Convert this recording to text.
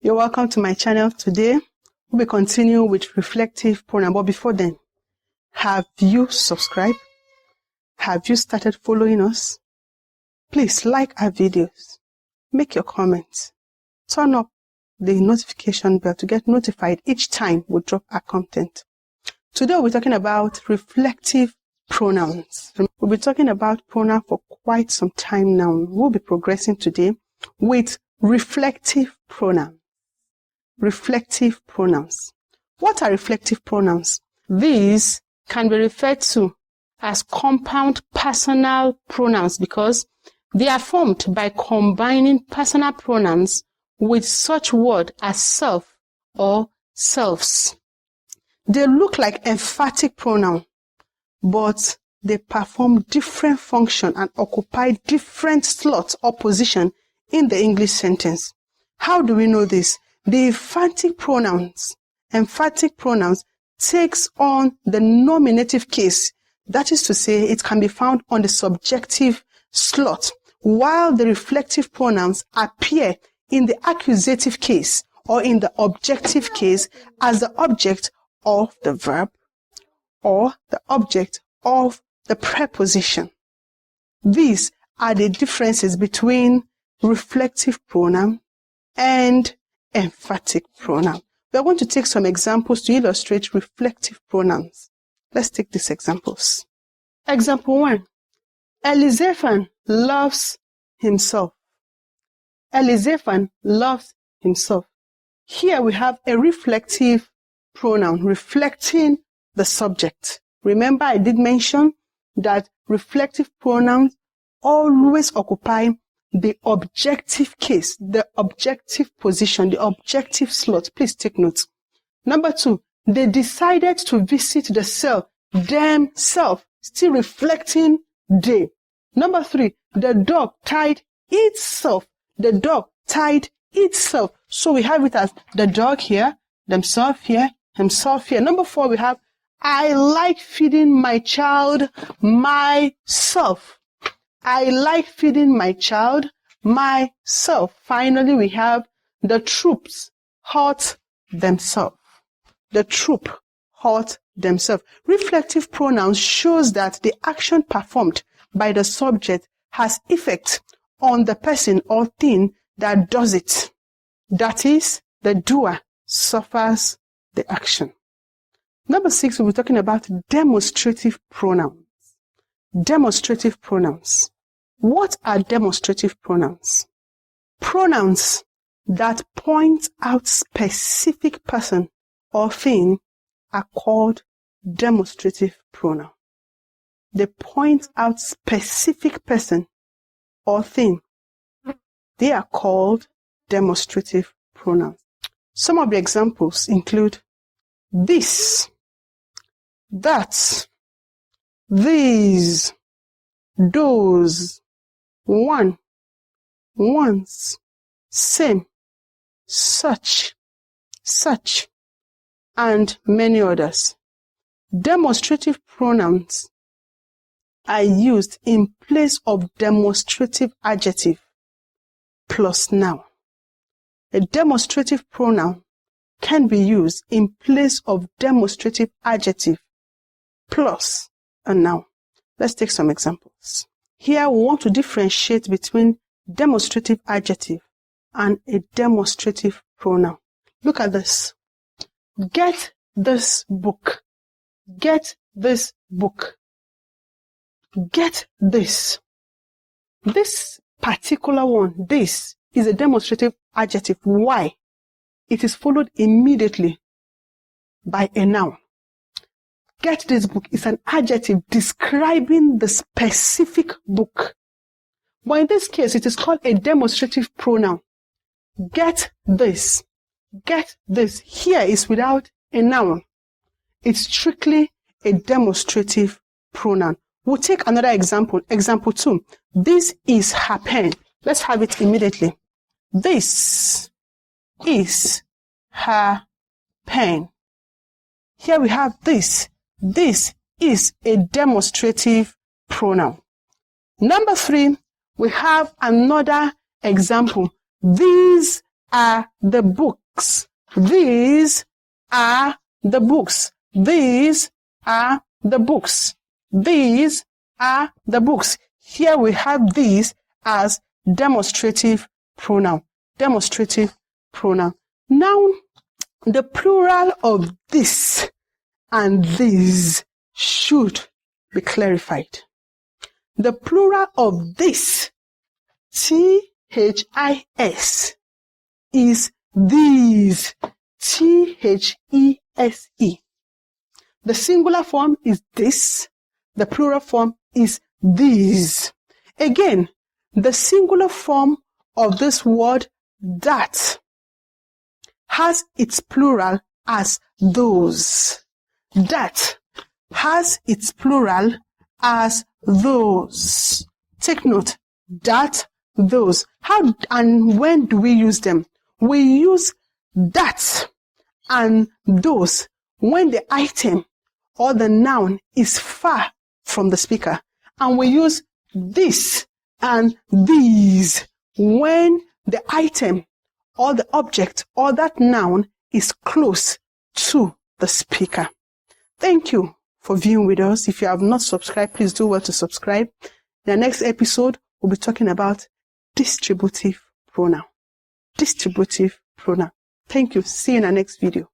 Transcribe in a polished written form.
You're welcome to my channel. Today, we'll be continuing with reflective pronoun. But before then, have you subscribed? Have you started following us? Please like our videos. Make your comments. Turn up the notification bell to get notified each time we drop our content. Today, we're talking about reflective pronouns. We'll be talking about pronouns for quite some time now. We'll be progressing today with reflective pronouns. Reflective pronouns. What are reflective pronouns? These can be referred to as compound personal pronouns because they are formed by combining personal pronouns with such word as self or selves. They look like emphatic pronouns, but they perform different functions and occupy different slots or position in the English sentence. How do we know this? The emphatic pronouns takes on the nominative case. That is to say, it can be found on the subjective slot, while the reflective pronouns appear in the accusative case or in the objective case as the object of the verb or the object of the preposition. These are the differences between reflective pronoun and emphatic pronoun. We are going to take some examples to illustrate reflective pronouns. Let's take these examples. Example 1. Elizaphan loves himself. Elizaphan loves himself. Here we have a reflective pronoun reflecting the subject. Remember, I did mention that reflective pronouns always occupy the objective case, the objective position, the objective slot. Please take note. Number 2, they decided to visit the cell themselves, still reflecting they. Number 3, the dog tied itself. The dog tied itself. So we have it as the dog here, themselves here, himself here. Number 4, we have I like feeding my child myself. I like feeding my child myself. Finally, we have the troops hurt themselves. The troop hurt themselves. Reflective pronouns shows that the action performed by the subject has effect on the person or thing that does it. That is, the doer suffers the action. Number 6, we'll be talking about demonstrative pronouns. Demonstrative pronouns. What are demonstrative pronouns? Pronouns that point out specific person or thing are called demonstrative pronouns. They point out specific person or thing. They are called demonstrative pronouns. Some of the examples include this, that, these, those, one, once, same, such, and many others. Demonstrative pronouns are used in place of demonstrative adjective plus noun. A demonstrative pronoun can be used in place of demonstrative adjective plus a noun. Let's take some examples. Here we want to differentiate between demonstrative adjective and a demonstrative pronoun. Look at this. Get this book. Get this book. Get this. This particular one, this, is a demonstrative adjective. Why? It is followed immediately by a noun. Get this book is an adjective describing the specific book. But in this case, it is called a demonstrative pronoun. Get this. Get this. Here is without a noun. It's strictly a demonstrative pronoun. We'll take another example. Example 2. This is her pen. Let's have it immediately. This is her pen. Here we have this. This is a demonstrative pronoun. Number 3, we have another example. These are the books. These are the books. These are the books. These are the books. Here we have these as demonstrative pronoun. Demonstrative pronoun. Now, the plural of this and these should be clarified. The plural of this, T-H-I-S, is these, T-H-E-S-E. The singular form is this. The plural form is these. Again, the singular form of this word that has its plural as those. That has its plural as those. Take note, that, those. How and when do we use them? We use that and those when the item or the noun is far from the speaker. And we use this and these when the item or the object or that noun is close to the speaker. Thank you for viewing with us. If you have not subscribed, please do well to subscribe. In the next episode, we'll be talking about distributive pronoun. Distributive pronoun. Thank you. See you in the next video.